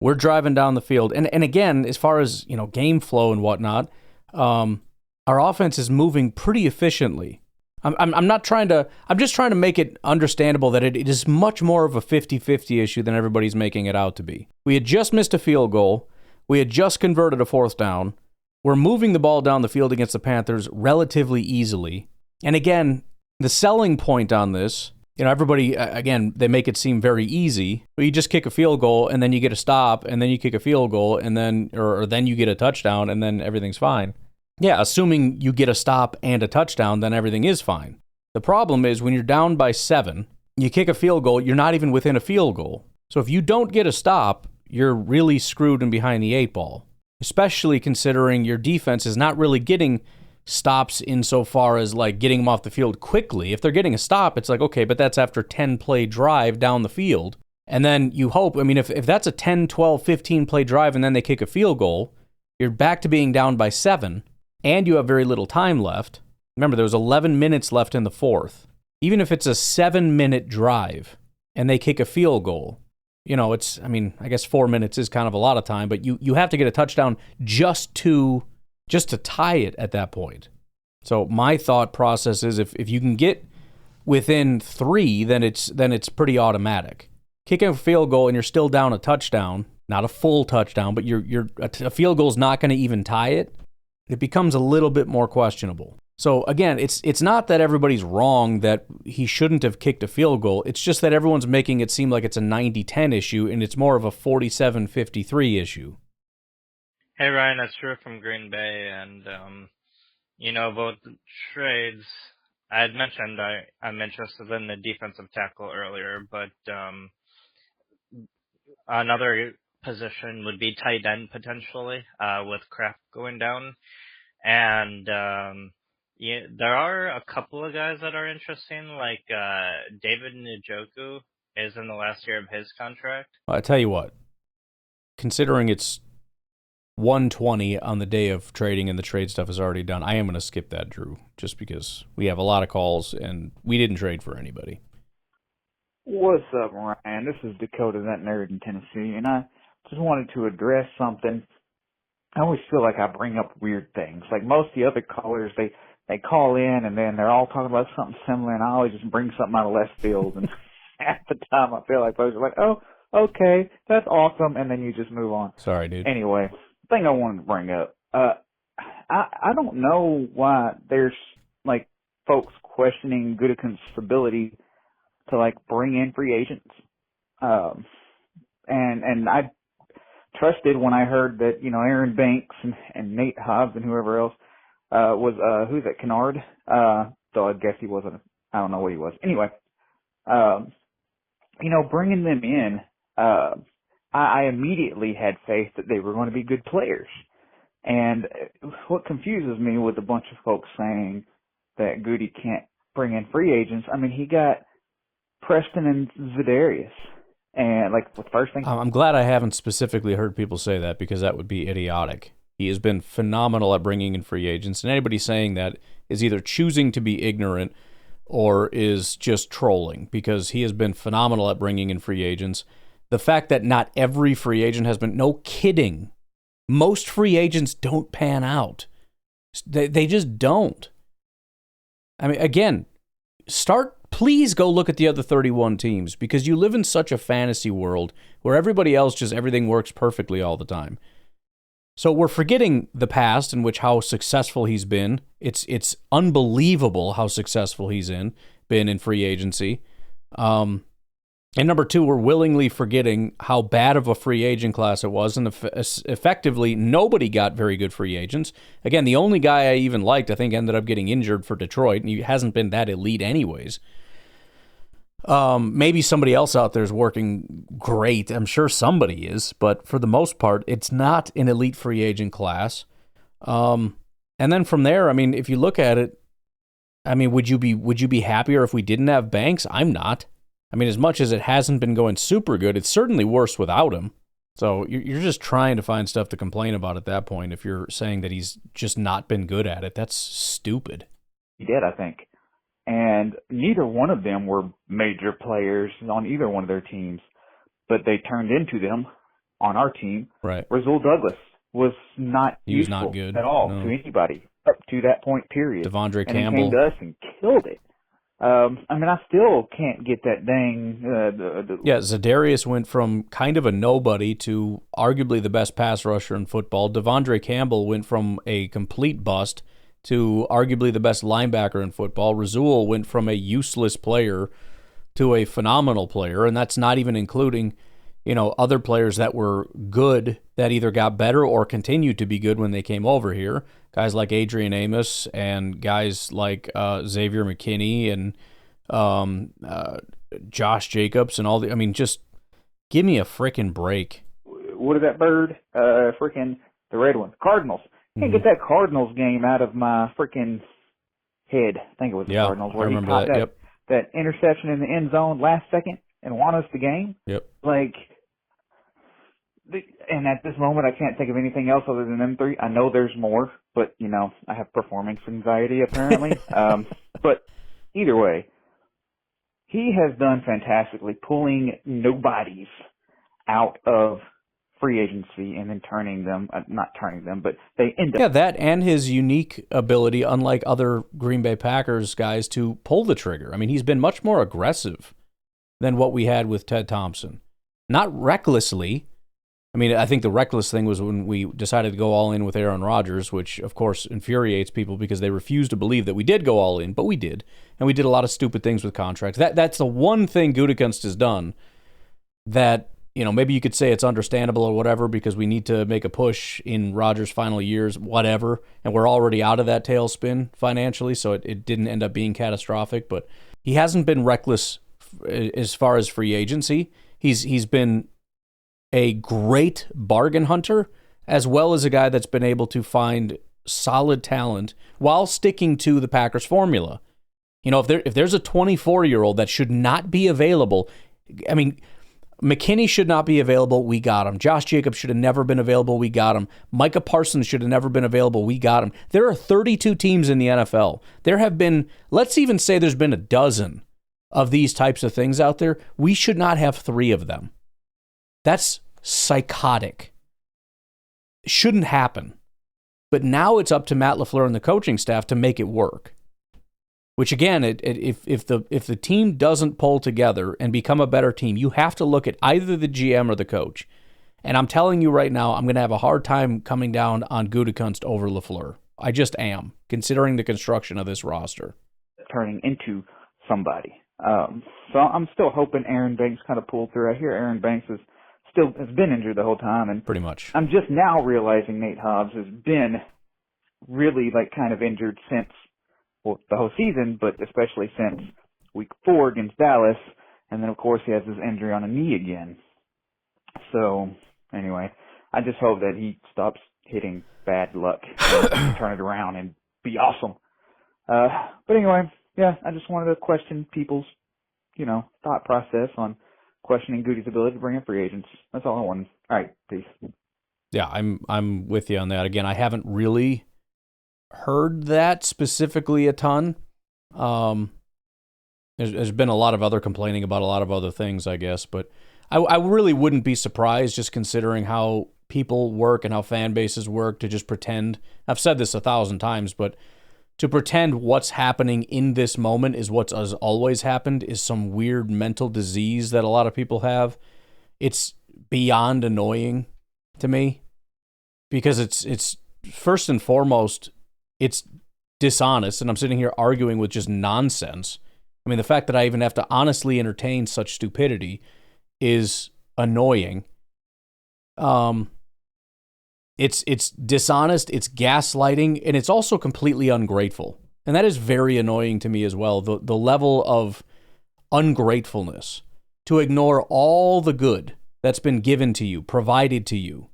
We're driving down the field. And again, as far as, game flow and whatnot, our offense is moving pretty efficiently. I'm just trying to make it understandable that it is much more of a 50-50 issue than everybody's making it out to be. We had just missed a field goal. We had just converted a 4th down. We're moving the ball down the field against the Panthers relatively easily. And again, the selling point on this, everybody, again, they make it seem very easy. But you just kick a field goal, and then you get a stop, and then you kick a field goal, and then or then you get a touchdown, and then everything's fine. Yeah, assuming you get a stop and a touchdown, then everything is fine. The problem is when you're down by 7, you kick a field goal, you're not even within a field goal. So if you don't get a stop, you're really screwed and behind the 8 ball, especially considering your defense is not really getting stops insofar as like getting them off the field quickly. If they're getting a stop, it's like, okay, but that's after 10-play drive down the field. And then you hope, if that's a 10, 12, 15-play drive and then they kick a field goal, you're back to being down by 7. And you have very little time left. Remember, there was 11 minutes left in the 4th. Even if it's a 7-minute drive and they kick a field goal, I guess 4 minutes is kind of a lot of time, but you have to get a touchdown just to tie it at that point. So my thought process is if you can get within 3, then it's pretty automatic. Kicking a field goal and you're still down a touchdown, not a full touchdown, but a field goal is not going to even tie it. It becomes a little bit more questionable. So again, it's not that everybody's wrong that he shouldn't have kicked a field goal. It's just that everyone's making it seem like it's a 90-10 issue, and it's more of a 47-53 issue. Hey Ryan, it's Drew from Green Bay, and about the trades. I had mentioned I'm interested in the defensive tackle earlier, but another position would be tight end potentially, with Kraft going down. And there are a couple of guys that are interesting, like David Njoku is in the last year of his contract. Well, I tell you what, considering it's 120 on the day of trading and the trade stuff is already done, I am going to skip that, Drew, just because we have a lot of calls and we didn't trade for anybody. What's up, Ryan? This is Dakota, that nerd in Tennessee, and I just wanted to address something. I always feel like I bring up weird things. Like most of the other callers, they call in and then they're all talking about something similar, and I always just bring something out of left field. And half the time I feel like folks are like, oh, okay, that's awesome, and then you just move on. Sorry, dude. Anyway, thing I wanted to bring up. I don't know why there's like folks questioning Gutekunst's ability to like bring in free agents. And I trusted when I heard that, you know, Aaron Banks and Nate Hobbs and whoever else was who's that, Kennard? So I guess he wasn't, I don't know what he was. Anyway, you know, bringing them in, I immediately had faith that they were going to be good players. And what confuses me with a bunch of folks saying that Goody can't bring in free agents, I mean, he got Preston and Zadarius. And like the first thing, I'm glad I haven't specifically heard people say that, because that would be idiotic. He has been phenomenal at bringing in free agents, and anybody saying that is either choosing to be ignorant or is just trolling, because he has been phenomenal at bringing in free agents. The fact that not every free agent has been, no kidding. Most free agents don't pan out. They just don't. I mean, again, please go look at the other 31 teams, because you live in such a fantasy world where everybody else just, everything works perfectly all the time. So we're forgetting the past in which how successful he's been. It's unbelievable how successful he's been in free agency. And number two, we're willingly forgetting how bad of a free agent class it was, and effectively nobody got very good free agents. Again, the only guy I even liked, I think, ended up getting injured for Detroit, and he hasn't been that elite anyways. Maybe somebody else out there is working great. I'm sure somebody is, but for the most part, it's not an elite free agent class. And then from there, I mean, if you look at it, I mean, would you be happier if we didn't have Banks? I'm not. I mean, as much as it hasn't been going super good, it's certainly worse without him. So you're just trying to find stuff to complain about at that point. If you're saying that he's just not been good at it, that's stupid. He did, I think. And neither one of them were major players on either one of their teams, but they turned into them on our team. Right. Rasul Douglas was not useful not good at all to anybody up to that point, period. Devondre and Campbell. He came to us and killed it. I mean, I still can't get that dang... Yeah, Zadarius went from kind of a nobody to arguably the best pass rusher in football. Devondre Campbell went from a complete bust to arguably the best linebacker in football. Rasul went from a useless player to a phenomenal player, and that's not even including, you know, other players that were good that either got better or continued to be good when they came over here. Guys like Adrian Amos and guys like Xavier McKinney and Josh Jacobs and all the. I mean, just give me a freaking break. What is that bird? Freaking the red one. Cardinals. Can't get that Cardinals game out of my freaking head. I think it was the Cardinals where I he remember caught that. Yep. that interception in the end zone last second and won us the game. Yep. Like. And at this moment, I can't think of anything else other than them three. I know there's more, but, you know, I have performance anxiety, apparently. But either way, he has done fantastically pulling nobodies out of free agency and then turning them, not turning them, but they end up. Yeah, that and his unique ability, unlike other Green Bay Packers guys, to pull the trigger. I mean, he's been much more aggressive than what we had with Ted Thompson. Not recklessly. I mean, I think the reckless thing was when we decided to go all in with Aaron Rodgers, which, of course, infuriates people because they refuse to believe that we did go all in, but we did. And we did a lot of stupid things with contracts. That's the one thing Gutekunst has done that, you know, maybe you could say it's understandable or whatever because we need to make a push in Rodgers' final years, whatever, and we're already out of that tailspin financially, so it didn't end up being catastrophic. But he hasn't been reckless as far as free agency. He's been a great bargain hunter, as well as a guy that's been able to find solid talent while sticking to the Packers formula. You know, if there's a 24-year-old that should not be available, I mean, McKinney should not be available. We got him. Josh Jacobs should have never been available. We got him. Micah Parsons should have never been available. We got him. There are 32 teams in the NFL. There have been, let's even say there's been a dozen of these types of things out there. We should not have 3 of them. That's psychotic. It shouldn't happen. But now it's up to Matt LaFleur and the coaching staff to make it work. Which again, if the team doesn't pull together and become a better team, you have to look at either the GM or the coach. And I'm telling you right now, I'm going to have a hard time coming down on Gutekunst over LaFleur. I just am, considering the construction of this roster. Turning into somebody. So I'm still hoping Aaron Banks kind of pulled through. I hear Aaron Banks has been injured the whole time, and pretty much. I'm just now realizing Nate Hobbs has been really like kind of injured since the whole season, but especially since week 4 against Dallas, and then of course he has his injury on a knee again. So anyway, I just hope that he stops hitting bad luck and turn it around and be awesome. But anyway, yeah, I just wanted to question people's, thought process on questioning Goody's ability to bring in free agents. That's all I wanted. All right, peace. Yeah, I'm with you on that. Again, I haven't really heard that specifically a ton. There's been a lot of other complaining about a lot of other things, I guess, but I really wouldn't be surprised, just considering how people work and how fan bases work, to just pretend. I've said this 1,000 times, but to pretend what's happening in this moment is what has always happened is some weird mental disease that a lot of people have. It's beyond annoying to me, because it's first and foremost, it's dishonest, and I'm sitting here arguing with just nonsense. I mean, the fact that I even have to honestly entertain such stupidity is annoying. It's dishonest, it's gaslighting, and it's also completely ungrateful. And that is very annoying to me as well, the level of ungratefulness to ignore all the good that's been given to you, provided to you,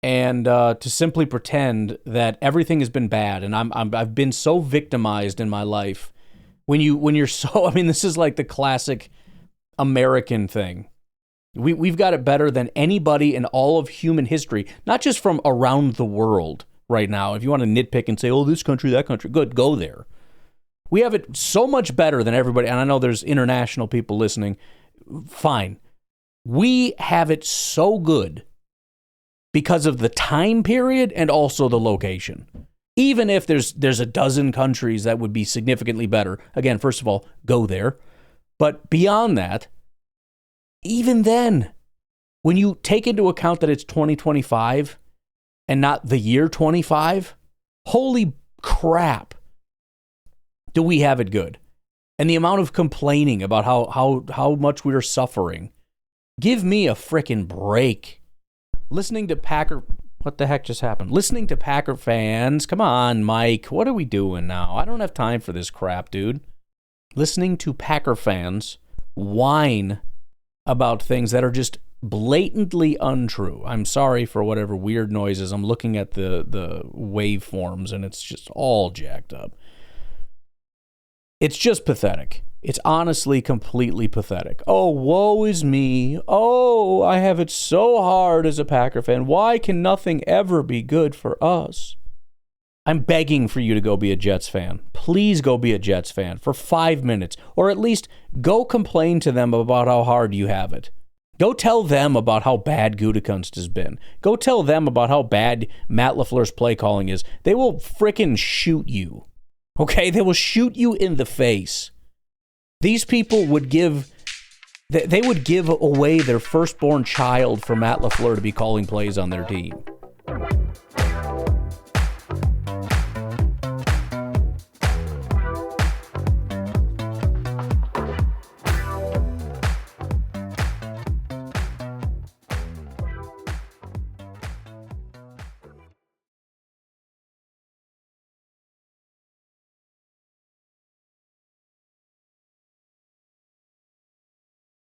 and to simply pretend that everything has been bad. And I've been so victimized in my life. When you're so, I mean, this is like the classic American thing. We've got it better than anybody in all of human history, not just from around the world right now. If you want to nitpick and say, oh, this country, that country, good, go there. We have it so much better than everybody, and I know there's international people listening. Fine. We have it so good because of the time period and also the location. Even if there's a dozen countries that would be significantly better. Again, first of all, go there. But beyond that, even then, when you take into account that it's 2025 and not the year 25, holy crap, do we have it good. And the amount of complaining about how much we are suffering. Give me a frickin' break. Listening to Packer... What the heck just happened? Listening to Packer fans... Come on, Mike. What are we doing now? I don't have time for this crap, dude. Listening to Packer fans whine about things that are just blatantly untrue. I'm sorry for whatever weird noises. I'm looking at the waveforms, and it's just all jacked up. It's just pathetic. It's honestly completely pathetic. Oh, woe is me. Oh, I have it so hard as a Packer fan. Why can nothing ever be good for us? I'm begging for you to go be a Jets fan. Please go be a Jets fan for 5 minutes, or at least go complain to them about how hard you have it. Go tell them about how bad Gutekunst has been. Go tell them about how bad Matt LaFleur's play calling is. They will frickin' shoot you. Okay? They will shoot you in the face. These people would give away their firstborn child for Matt LaFleur to be calling plays on their team.